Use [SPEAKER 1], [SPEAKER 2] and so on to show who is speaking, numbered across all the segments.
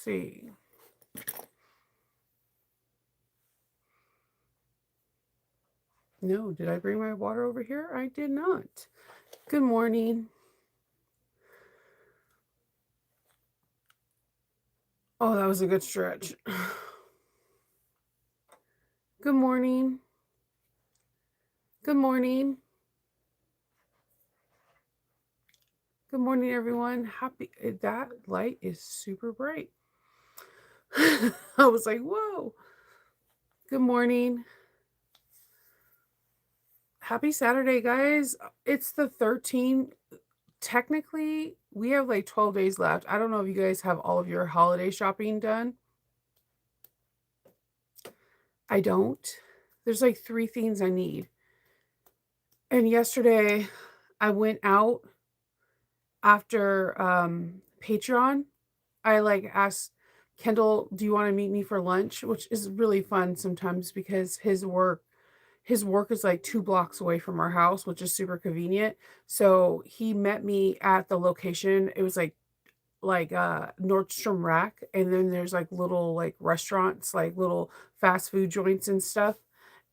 [SPEAKER 1] see. No, did I bring my water over here? I did not. Good morning. Oh, that was a good stretch. Good morning. Good morning. Good morning, everyone. That light is super bright. I was like, whoa. Good morning. Happy Saturday, guys. It's the 13th. Technically, we have like 12 days left. I don't know if you guys have all of your holiday shopping done. I don't. There's like 3 things I need. And yesterday, I went out after Patreon. I like asked Kendall, "Do you want to meet me for lunch?" Which is really fun sometimes because his work is like 2 blocks away from our house, which is super convenient. So he met me at the location. It was like Nordstrom Rack, and then there's like little like restaurants, like little fast food joints and stuff.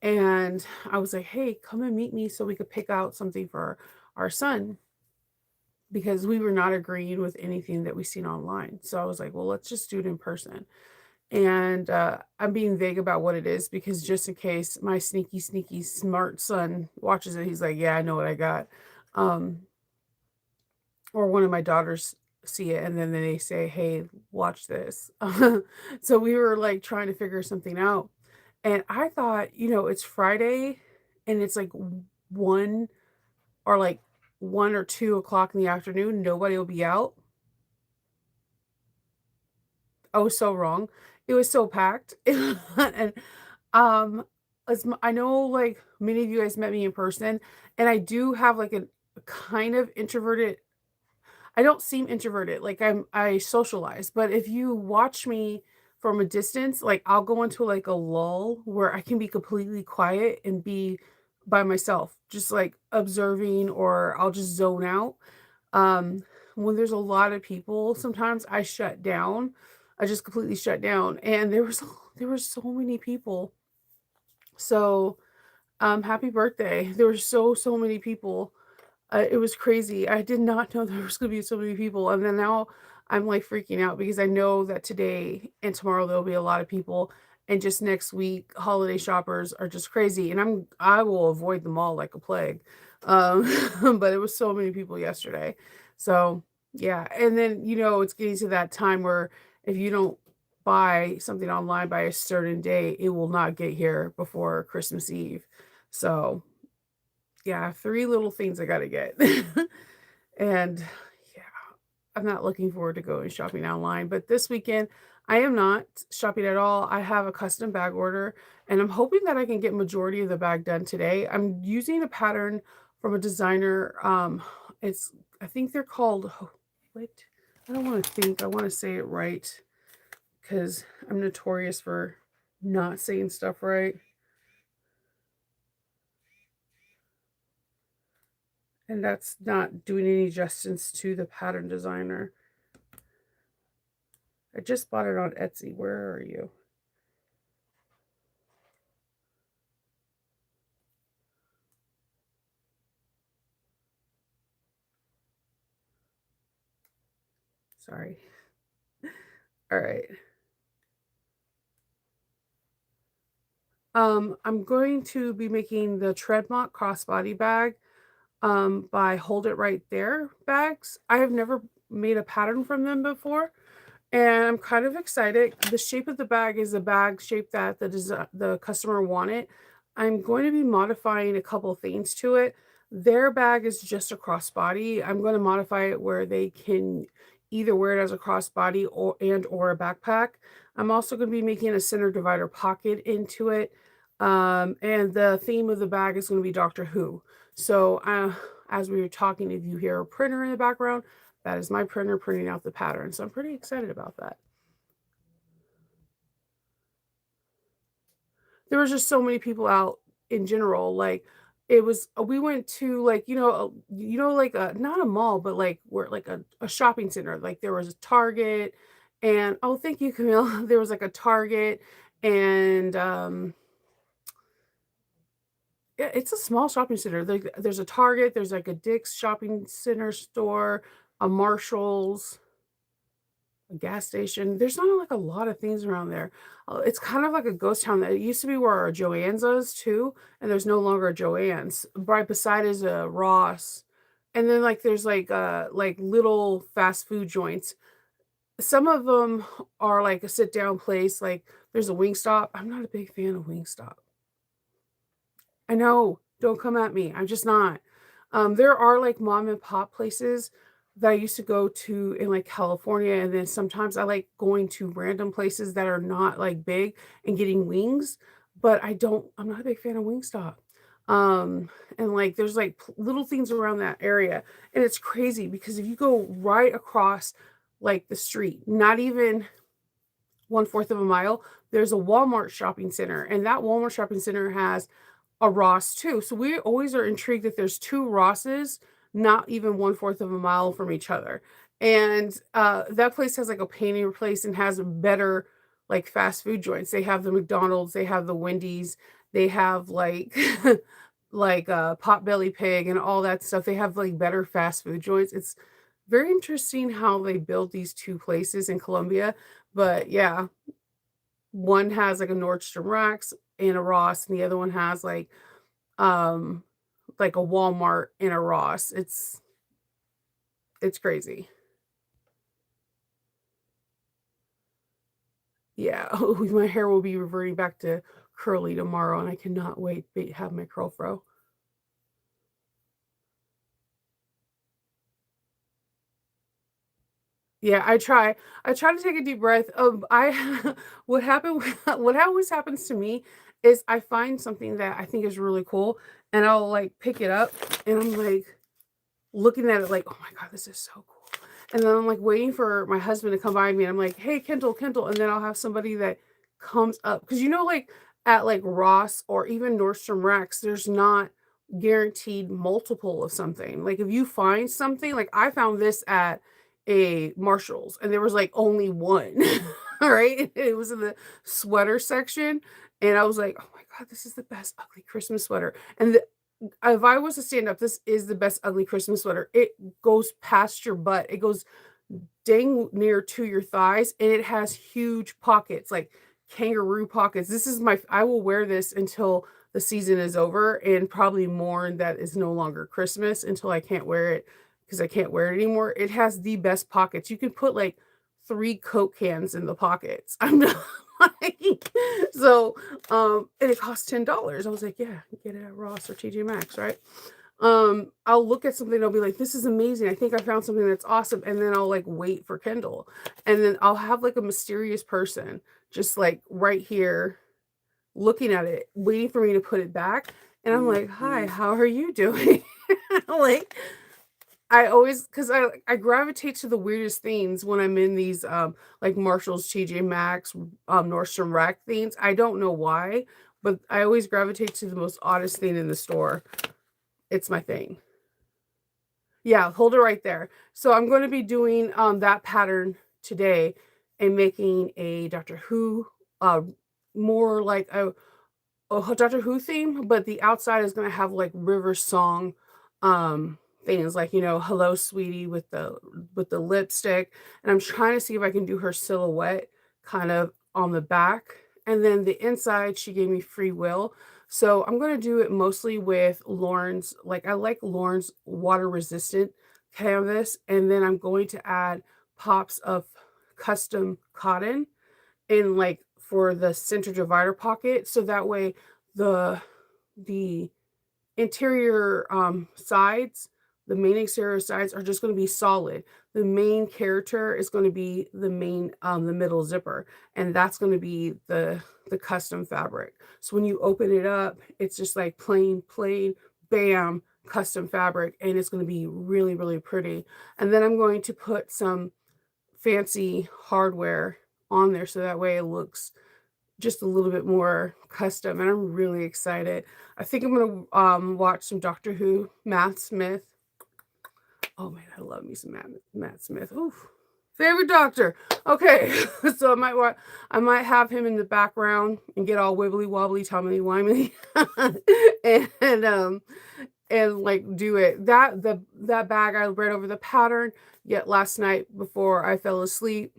[SPEAKER 1] And I was like, "Hey, come and meet me so we could pick out something for our son." Because we were not agreeing with anything that we seen online. So I was like, "Well, let's just do it in person." And I'm being vague about what it is because just in case my sneaky, sneaky, smart son watches it, he's like, "Yeah, I know what I got." Um, or one of my daughters see it and then they say, "Hey, watch this." So we were like trying to figure something out. And I thought, it's Friday and it's like 1 or like 1 or 2 o'clock in the afternoon. Nobody will be out. I was so wrong. It was so packed. And, um, I know, like, many of you guys met me in person, and I do have, like, a kind of introverted. I don't seem introverted, like, I socialize, but if you watch me from a distance, like, I'll go into, like, a lull where I can be completely quiet and be by myself, just, like, observing, or I'll just zone out. Um, when there's a lot of people, sometimes I shut down. I just completely shut down, and there were so many people. So, happy birthday. There were so many people. It was crazy. I did not know there was gonna be so many people, and then now I'm, like, freaking out because I know that today and tomorrow there'll be a lot of people, and just next week, holiday shoppers are just crazy, and I will avoid them all like a plague. Um, but it was so many people yesterday. So, yeah, and then, it's getting to that time where if you don't buy something online by a certain day, it will not get here before Christmas Eve. So, yeah, 3 little things I gotta get. And, yeah, I'm not looking forward to going shopping online, but this weekend, I am not shopping at all. I have a custom bag order, and I'm hoping that I can get majority of the bag done today. I'm using a pattern from a designer, it's I think they're called wait, I don't wanna think, I wanna say it right because 'cause I'm notorious for not saying stuff right, and that's not doing any justice to the pattern designer. I just bought it on Etsy. Where are you? Sorry. All right. I'm going to be making the Treadmont crossbody bag by Hold It Right There bags. I have never made a pattern from them before, and I'm kind of excited. The shape of the bag is a bag shape that the customer wanted. I'm going to be modifying a couple things to it. Their bag is just a crossbody. I'm going to modify it where they can either wear it as a crossbody or a backpack. I'm also going to be making a center divider pocket into it. And the theme of the bag is going to be Doctor Who. So, as we were talking, if you hear a printer in the background, that is my printer printing out the pattern. So I'm pretty excited about that. There was just so many people out in general. Like, it was we went to, like, like, not a mall, but like, where like a shopping center. Like, there was a Target And oh, thank you, Camille. There was like a Target and yeah, it's a small shopping center. There's a Target, there's like a Dick's shopping center store, a Marshall's, a gas station. There's not like a lot of things around there. It's kind of like a ghost town. That it used to be where our Joann's is too, and there's no longer a Joann's. Right beside is a Ross, and then like there's like little fast food joints. Some of them are like a sit down place. Like there's a Wingstop. I'm not a big fan of Wingstop. I know, don't come at me, I'm just not. There are, like, mom and pop places that I used to go to in, like, California, and then sometimes I like going to random places that are not, like, big and getting wings, but I'm not a big fan of Wingstop. And, like, there's, like, little things around that area, and it's crazy because if you go right across, like, the street, not even 1/4 of a mile, there's a Walmart shopping center, and that Walmart shopping center has a Ross too. So we always are intrigued that there's 2 Rosses, not even 1/4 of a mile from each other. And, that place has, like, a painting place and has better, like, fast food joints. They have the McDonald's, they have the Wendy's, they have, like like, Potbelly Pig and all that stuff. They have, like, better fast food joints. It's very interesting how they build these 2 places in Columbia, but yeah, one has, like, a Nordstrom Racks and a Ross, and the other one has, um, like a Walmart and a Ross. It's crazy. Yeah. Oh, my hair will be reverting back to curly tomorrow, and I cannot wait to have my curl fro. Yeah, I try. I try to take a deep breath. I what happened what always happens to me is I find something that I think is really cool, and I'll, like, pick it up, and I'm, like, looking at it like, "Oh my god, this is so cool." And then I'm, like, waiting for my husband to come by me, and I'm like, "Hey, Kendall, Kendall," and then I'll have somebody that comes up because like, at, like, Ross or even Nordstrom Racks, there's not guaranteed multiple of something. Like, if you find something like, I found this at a Marshall's, and there was, like, only 1, alright? It was in the sweater section, and I was like, "Oh my god, this is the best ugly Christmas sweater." And if I was to stand up, this is the best ugly Christmas sweater. It goes past your butt. It goes dang near to your thighs, and it has huge pockets, like kangaroo pockets. This is my I will wear this until the season is over and probably more and that is no longer Christmas until I can't wear it because I can't wear it anymore. It has the best pockets. You can put like 3 Coke cans in the pockets. I'm not like so and it cost $10. I was like, "Yeah, get it at Ross or TJ Maxx, right?" I'll look at something and I'll be like, "This is amazing. I think I found something that's awesome." And then I'll like wait for Kindle. And then I'll have like a mysterious person just like right here looking at it, waiting for me to put it back. And I'm like, "Hi, how are you doing?" Like I always because I gravitate to the weirdest things when I'm in these, like Marshall's, TJ Maxx, Nordstrom Rack things. I don't know why, but I always gravitate to the most oddest thing in the store. It's my thing. Yeah, hold it right there. So I'm gonna be doing, that pattern today and making a Doctor Who, uh, more like a Doctor Who theme, but the outside is gonna have, like, River Song, things like, "Hello, Sweetie" with the lipstick, and I'm trying to see if I can do her silhouette kind of on the back, and then the inside, she gave me free will, so I'm gonna do it mostly with Lauren's I like Lauren's water-resistant canvas, and then I'm going to add pops of custom cotton in, like, for the center divider pocket, so that way the the interior, sides, the main exterior sides are just gonna be solid. The main character is gonna be the middle zipper, and that's gonna be the custom fabric. So when you open it up, it's just like plain, bam, custom fabric, and it's gonna be really, really pretty. And then I'm going to put some fancy hardware on there so that way it looks just a little bit more custom, and I'm really excited. I think I'm gonna, watch some Doctor Who, Matt Smith. Oh, man, I love me some Matt Smith. Oof. Favorite doctor. Okay, so I might have him in the background and get all wibbly wobbly, tumbly wimey, and like do it. That bag I read over the pattern yet last night before I fell asleep,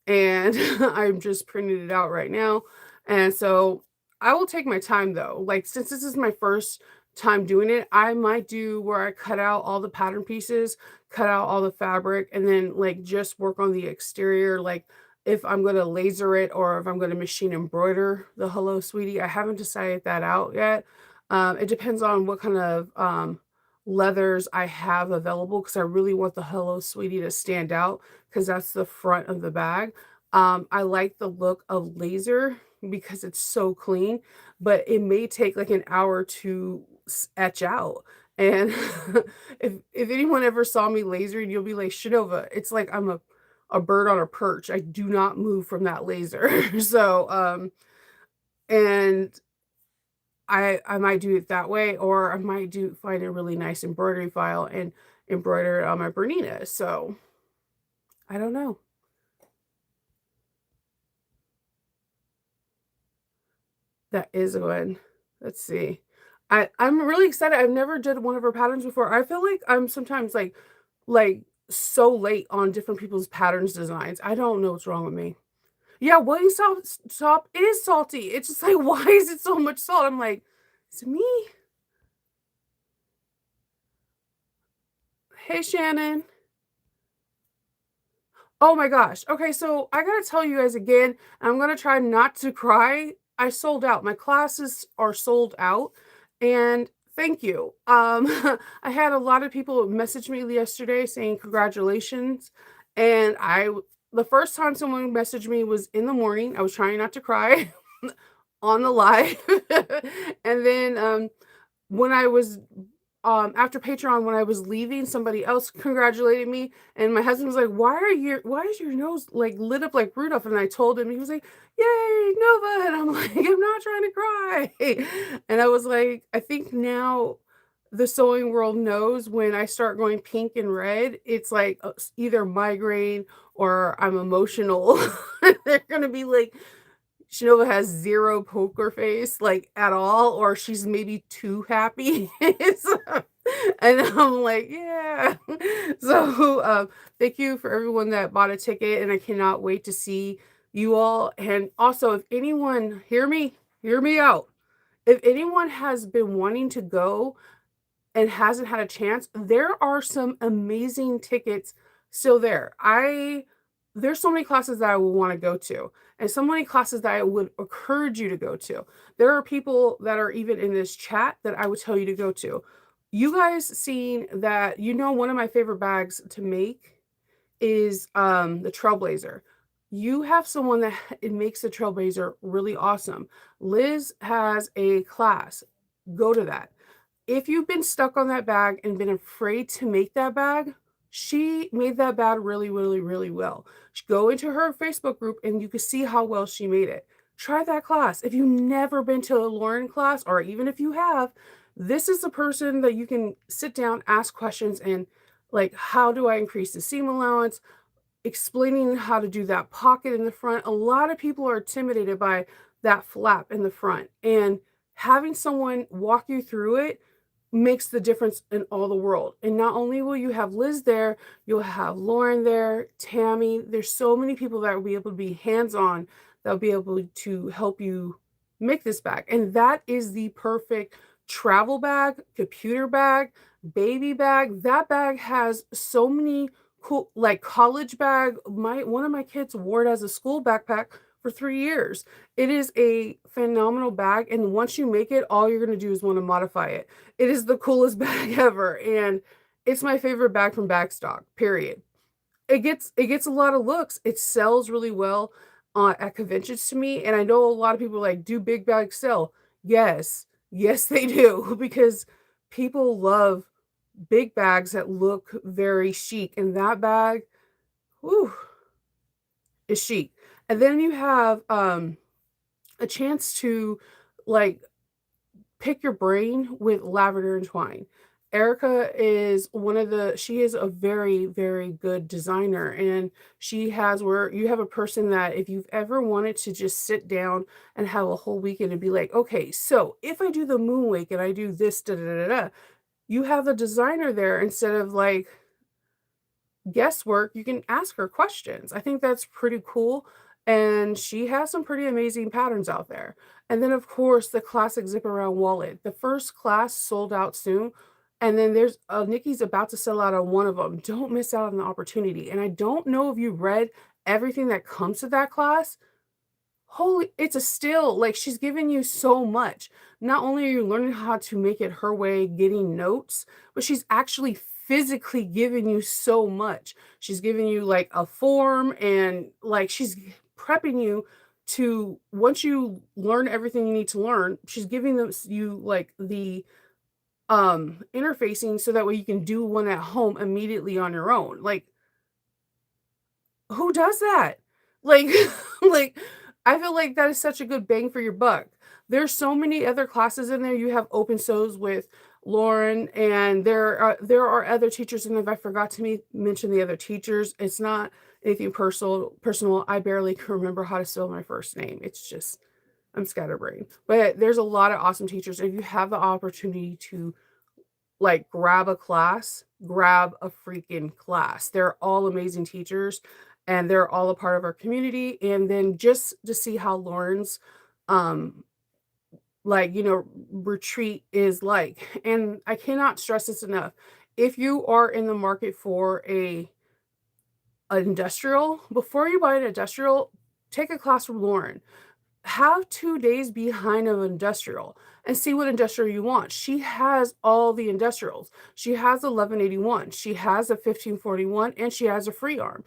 [SPEAKER 1] and I'm just printing it out right now. And so I will take my time though. Like since this is my first time doing it, I might do where I cut out all the pattern pieces, cut out all the fabric, and then like just work on the exterior. Like if I'm gonna laser it or if I'm gonna machine embroider the Hello Sweetie. I haven't decided that out yet. It depends on what kind of leathers I have available because I really want the Hello Sweetie to stand out because that's the front of the bag. I like the look of laser because it's so clean, but it may take like an hour to etch out. And if anyone ever saw me lasering, you'll be like, Shanova, it's like I'm a bird on a perch. I do not move from that laser. So and I might do it that way, or I might do find a really nice embroidery file and embroider it on my Bernina. So I don't know. That is a good. Let's see. I'm really excited. I've never did one of her patterns before. I feel like I'm sometimes like so late on different people's patterns designs. I don't know what's wrong with me. Yeah, Wingstop is salty. It's just like, why is it so much salt? I'm like, is it me? Hey, Shannon. Oh my gosh. Okay, so I gotta tell you guys again, I'm gonna try not to cry. I sold out. My classes are sold out, and thank you. I had a lot of people message me yesterday saying congratulations, and the first time someone messaged me was in the morning. I was trying not to cry on the live, and then when I was after Patreon, when I was leaving, somebody else congratulated me, and my husband was like, why is your nose like lit up like Rudolph?" And I told him, he was like, "Yay, Nova!" And I'm like, "I'm not trying to cry." And I was like, I think now the sewing world knows when I start going pink and red, it's like either migraine or I'm emotional. They're gonna be like, Shinova has 0 poker face, like, at all, or she's maybe too happy. So and I'm like, "Yeah." So, thank you for everyone that bought a ticket, and I cannot wait to see you all, and also, if anyone hear me out. If anyone has been wanting to go and hasn't had a chance, there are some amazing tickets still there. I There's so many classes that I would want to go to, and so many classes that I would encourage you to go to. There are people that are even in this chat that I would tell you to go to. You guys seen that, one of my favorite bags to make is the Trailblazer. You have someone that it makes the Trailblazer really awesome. Liz has a class. Go to that. If you've been stuck on that bag and been afraid to make that bag, she made that bag really, really, really well. Go into her Facebook group and you can see how well she made it. Try that class. If you've never been to a Lauren class, or even if you have, this is the person that you can sit down, ask questions, and like, how do I increase the seam allowance? Explaining how to do that pocket in the front. A lot of people are intimidated by that flap in the front, and having someone walk you through it makes the difference in all the world. And not only will you have Liz there, you'll have Lauren there, Tammy. There's so many people that will be able to be hands-on, that'll be able to help you make this bag. And that is the perfect travel bag, computer bag, baby bag. That bag has so many cool, like, college bag. One of my kids wore it as a school backpack for 3 years. It is a phenomenal bag, and once you make it, all you're gonna do is wanna modify it. It is the coolest bag ever, and it's my favorite bag from Bagstock, period. It gets a lot of looks. It sells really well, at conventions to me, and I know a lot of people are like, "Do big bags sell?" Yes. Yes, they do, because people love big bags that look very chic, and that bag, whew, is chic. And then you have, a chance to, like, pick your brain with lavender and twine. Erica is she is a very, very good designer, and she has where you have a person that if you've ever wanted to just sit down and have a whole weekend and be like, okay, so if I do the moonwake and I do this, da da da da, you have a designer there instead of like guesswork, you can ask her questions. I think that's pretty cool, and she has some pretty amazing patterns out there. And then, of course, the classic zip around wallet. The first class sold out soon, and then there's Nikki's about to sell out on one of them. Don't miss out on the opportunity. And I don't know if you read everything that comes to that class. Holy, it's a still like she's giving you so much. Not only are you learning how to make it her way, getting notes, but she's actually physically giving you so much. She's giving you like a form and like she's prepping you to once you learn everything you need to learn, she's giving you like the interfacing so that way you can do one at home immediately on your own. Like who does that? Like like, I feel like that is such a good bang for your buck. There's so many other classes in there. You have open sows with Lauren, and there are other teachers, and if I forgot to mention the other teachers, it's not anything personal. I barely can remember how to spell my first name. It's just I'm scatterbrained. But there's a lot of awesome teachers. If you have the opportunity to like grab a class, grab a freaking class. They're all amazing teachers and they're all a part of our community. And then just to see how Lauren's um like, retreat is like. And I cannot stress this enough. If you are in the market for an industrial, before you buy an industrial, take a class from Lauren. Have 2 days behind of industrial and see what industrial you want. She has all the industrials. She has 1181, she has a 1541, and she has a free arm.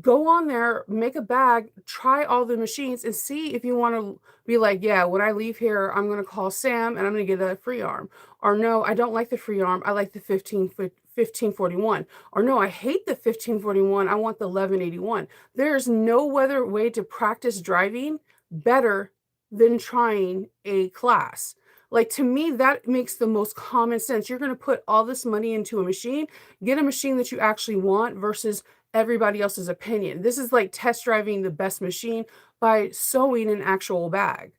[SPEAKER 1] Go on there, make a bag, try all the machines, and see if you want to be like, yeah, when I leave here, I'm going to call Sam and I'm going to get a free arm. Or no, I don't like the free arm. I like the 1541. Or no, I hate the 1541. I want the 1181. There's no other way to practice driving better than trying a class. Like to me, that makes the most common sense. You're going to put all this money into a machine, get a machine that you actually want versus everybody else's opinion. This is like test driving the best machine by sewing an actual bag.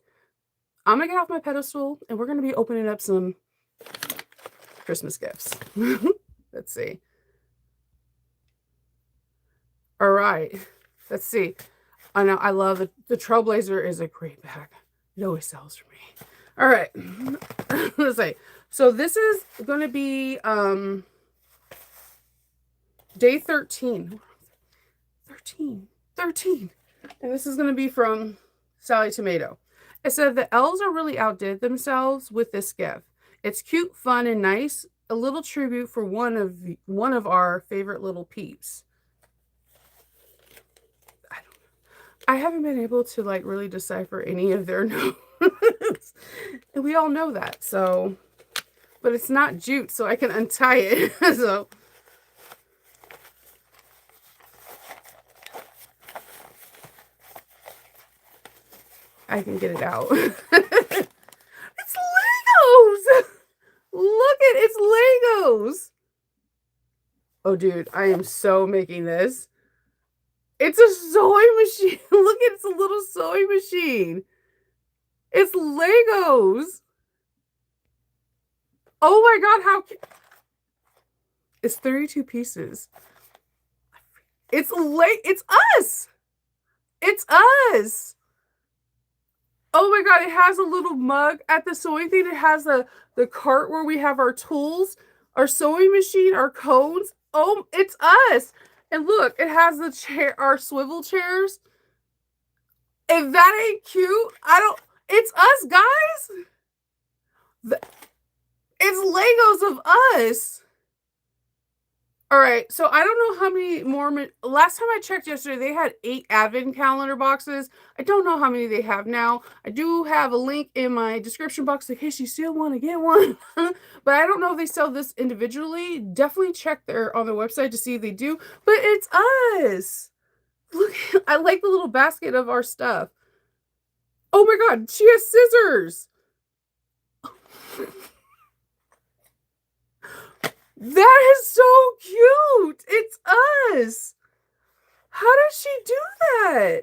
[SPEAKER 1] I'm going to get off my pedestal and we're going to be opening up some Christmas gifts. Let's see. All right. Let's see. I know I love it. The Trailblazer is a great bag. It always sells for me. All right. Let's see. So this is going to be day 13. 13. And this is going to be from Sally Tomato. It said the elves are really outdid themselves with this gift. It's cute, fun, and nice. A little tribute for one of our favorite little peeps. I haven't been able to like really decipher any of their notes. And we all know that. So, but it's not jute, so I can untie it. So I can get it out. It's Legos! Look at it's Legos! Oh, dude, I am so making this. It's a sewing machine. Look at it's a little sewing machine. It's Legos. Oh my god, how it's 32 pieces. It's us. It's us. Oh my god, it has a little mug at the sewing thing. It has the cart where we have our tools, our sewing machine, our cones. Oh, it's us. And look, it has the chair, our swivel chairs. If that ain't cute, it's us, guys. It's Legos of us. All right, so I don't know how many more. Last time I checked yesterday, they had 8 advent calendar boxes. I don't know how many they have now. I do have a link in my description box in case you still want to get one. But I don't know if they sell this individually. Definitely check on their website to see if they do. But it's us. Look, I like the little basket of our stuff. Oh my god, she has scissors. That is so cute. It's us. How does she do that?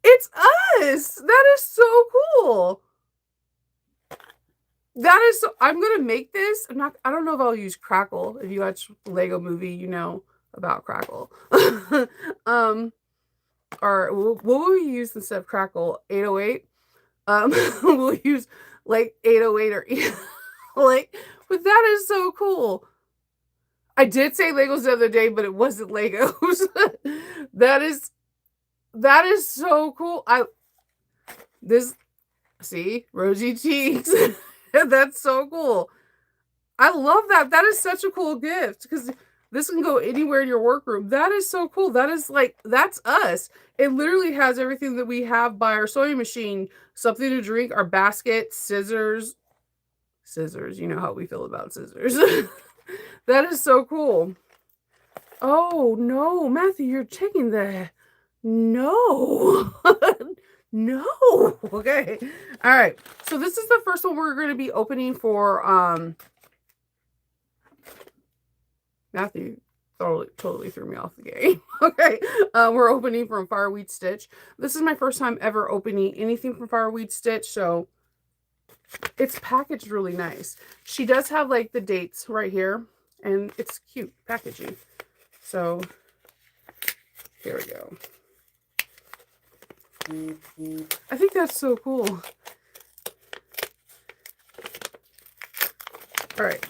[SPEAKER 1] It's us. That is so cool. That is so I'm gonna make this. I don't know if I'll use Crackle. If you watch Lego Movie, you know about Crackle. um, or what will we use instead of Crackle? 808. We'll use like 808 or like, but that is so cool. I did say Legos the other day, but it wasn't Legos. that is that is so cool. I this see rosy cheeks. That's so cool. I love that. That is such a cool gift because this can go anywhere in your workroom. That is so cool. That is like that's us. It literally has everything that we have by our sewing machine, something to drink, our basket, scissors. Scissors, you know how we feel about scissors. That is so cool. Oh no, Matthew, you're checking the no. No. Okay. All right. So this is the first one we're going to be opening for Matthew totally threw me off the game. Okay. We're opening from Fireweed Stitch. This is my first time ever opening anything from Fireweed Stitch, so it's packaged really nice. She does have like the dates right here, and it's cute packaging. So here we go. I think that's so cool. All right.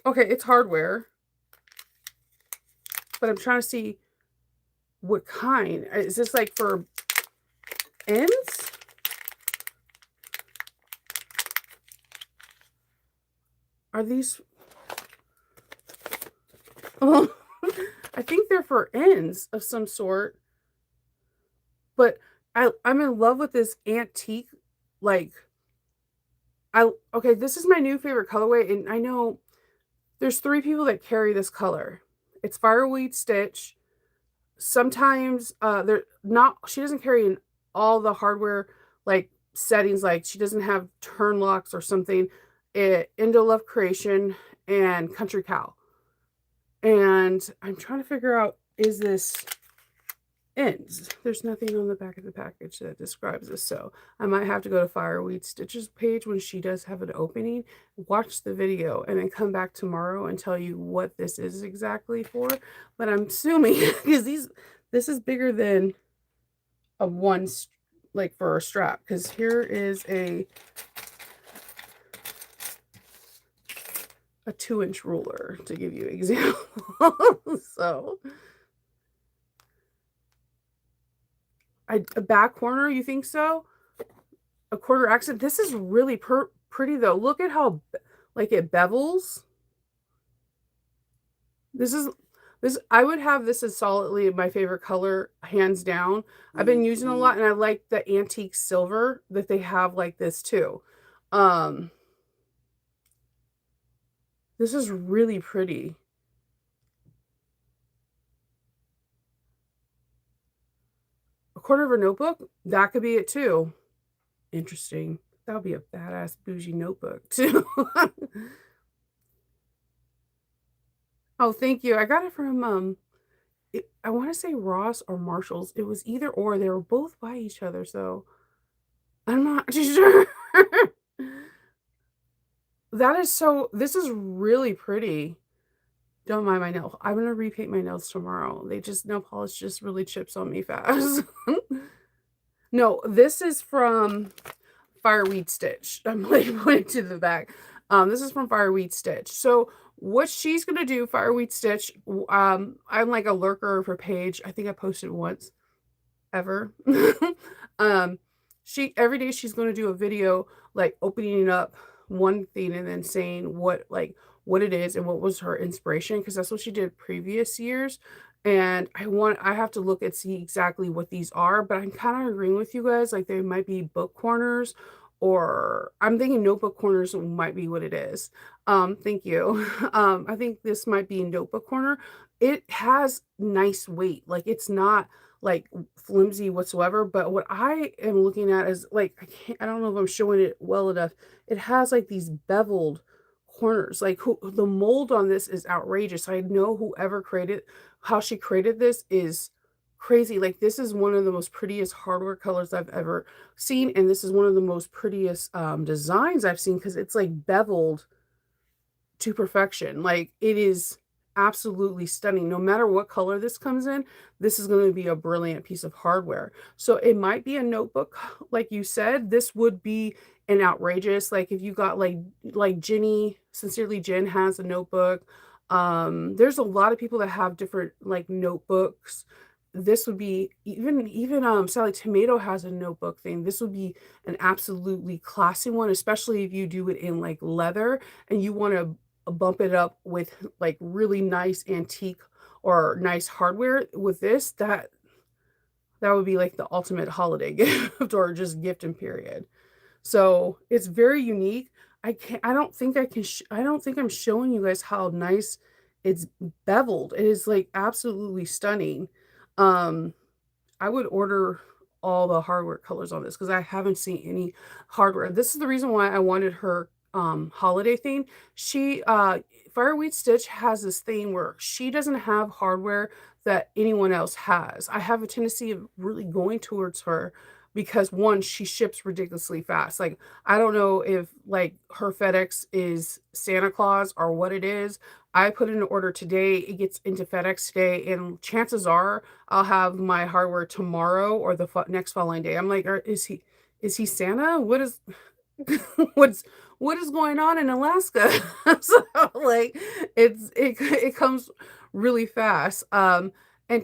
[SPEAKER 1] Okay, it's hardware, but I'm trying to see what kind. Is this like for ends? Are these? Oh, I think they're for ends of some sort. But I'm in love with this antique, like okay, this is my new favorite colorway, and I know there's 3 people that carry this color. It's Fireweed Stitch. Sometimes, they're not she doesn't carry in all the hardware, like, settings, like, she doesn't have turn locks or something. Indo Love Creation and Country Cow. And I'm trying to figure out, is this ends? There's nothing on the back of the package that describes this, so I might have to go to Fireweed Stitch's page when she does have an opening, watch the video, and then come back tomorrow and tell you what this is exactly for. But I'm assuming because this is bigger than a like for a strap. Because here is a 2-inch ruler to give you an example. So a back corner, you think so? A quarter accent. This is really pretty though. Look at how like it bevels. This I would have this as solidly my favorite color, hands down. I've been using a lot, and I like the antique silver that they have like this too. This is really pretty. A quarter of a notebook? That could be it too. Interesting. That would be a badass bougie notebook too. Oh, thank you. I got it from I want to say Ross or Marshalls. It was either or. They were both by each other, so I'm not too sure. This is really pretty. Don't mind my nail. I'm gonna repaint my nails tomorrow. Nail polish just really chips on me fast. No, this is from Fireweed Stitch. I'm like pointing to the back. This is from Fireweed Stitch. So what she's gonna do, Fireweed Stitch, I'm like a lurker of her page. I think I posted once ever. She every day she's gonna do a video like opening up one thing and then saying what it is and what was her inspiration, because that's what she did previous years. And I have to look and see exactly what these are, but I'm kind of agreeing with you guys, like they might be book corners or I'm thinking notebook corners might be what it is. Thank you. I think this might be a notebook corner. It has nice weight. Like it's not like flimsy whatsoever, but what I am looking at is like I don't know if I'm showing it well enough. It has like these beveled corners. Like the mold on this is outrageous. I know whoever created how she created this is crazy. Like this is one of the most prettiest hardware colors I've ever seen, and this is one of the most prettiest designs I've seen because it's like beveled to perfection. Like it is absolutely stunning. No matter what color this comes in, this is going to be a brilliant piece of hardware. So it might be a notebook, like you said. This would be an outrageous, like if you got like Ginny, Sincerely Jen has a notebook. There's a lot of people that have different like notebooks. This would be even Sally Tomato has a notebook thing. This would be an absolutely classy one, especially if you do it in like leather and you want to bump it up with like really nice antique or nice hardware with this, that would be like the ultimate holiday gift or just gift and period. So it's very unique. I don't think I can, I don't think I'm showing you guys how nice it's beveled. It is like absolutely stunning. Um, I would order all the hardware colors on this because I haven't seen any hardware. This is the reason why I wanted her holiday theme. She Fireweed Stitch has this thing where she doesn't have hardware that anyone else has. I have a tendency of really going towards her because one, she ships ridiculously fast. Like I don't know if like her FedEx is Santa Claus or what it is. I put in an order today, it gets into FedEx today, and chances are I'll have my hardware tomorrow or the next following day. I'm like, is he Santa? What is what's what is going on in Alaska? So like it comes really fast. And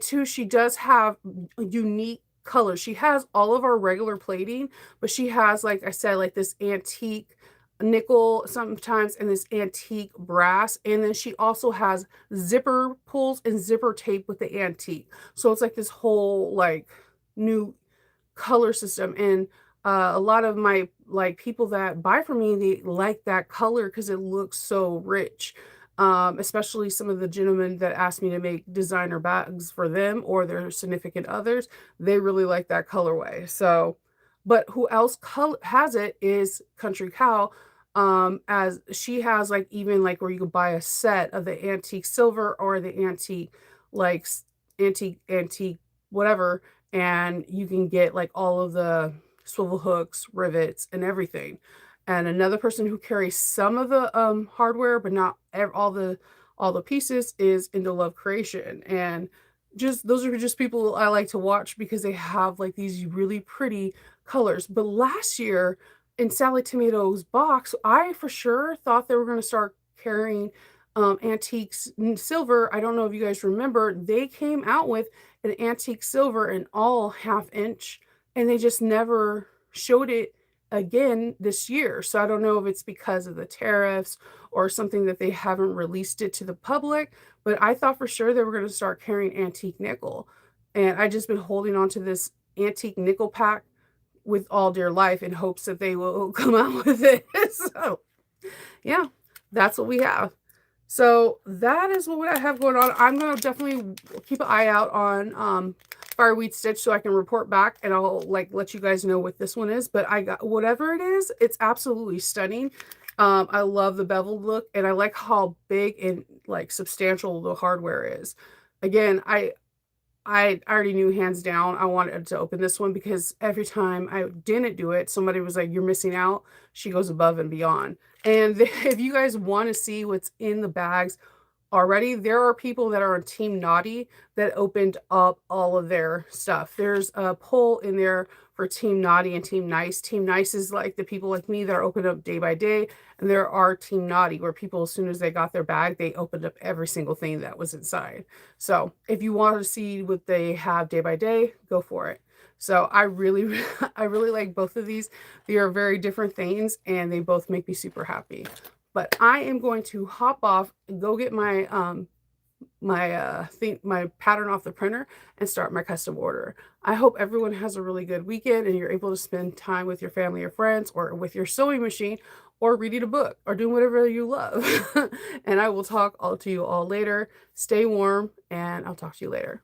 [SPEAKER 1] two, she does have unique colors. She has all of our regular plating, but she has, like I said, like this antique nickel sometimes and this antique brass. And then she also has zipper pulls and zipper tape with the antique. So it's like this whole like new color system. And a lot of my like people that buy from me, they like that color because it looks so rich. Especially some of the gentlemen that ask me to make designer bags for them or their significant others, they really like that colorway. So, but who else has it is Country Cow. As she has like even like where you could buy a set of the antique silver or the antique like antique whatever, and you can get like all of the swivel hooks, rivets, and everything. And another person who carries some of the hardware, but not all the pieces, is Into Love Creation. And just those are just people I like to watch because they have like these really pretty colors. But last year in Sally Tomato's box, I for sure thought they were going to start carrying antiques silver. I don't know if you guys remember, they came out with an antique silver in all half inch, and they just never showed it again this year. So I don't know if it's because of the tariffs or something that they haven't released it to the public, but I thought for sure they were going to start carrying antique nickel. And I just been holding on to this antique nickel pack with all dear life in hopes that they will come out with it. So yeah, that's what we have. So that is what I have going on. I'm going to definitely keep an eye out on Fireweed Stitch so I can report back, and I'll like let you guys know what this one is. But I got whatever it is, it's absolutely stunning. I love the beveled look, and I like how big and like substantial the hardware is. Again, I already knew hands down I wanted to open this one because every time I didn't do it, somebody was like, "You're missing out." She goes above and beyond. And if you guys want to see what's in the bags already, there are people that are on Team Naughty that opened up all of their stuff. There's a poll in there for Team Naughty and Team Nice. Team Nice is like the people like me that are opened up day by day. And there are Team Naughty where people, as soon as they got their bag, they opened up every single thing that was inside. So if you want to see what they have day by day, go for it. So I really, I really like both of these. They are very different things and they both make me super happy. But I am going to hop off and go get my my pattern off the printer and start my custom order. I hope everyone has a really good weekend and you're able to spend time with your family or friends or with your sewing machine or reading a book or doing whatever you love. And I will talk all to you all later. Stay warm and I'll talk to you later.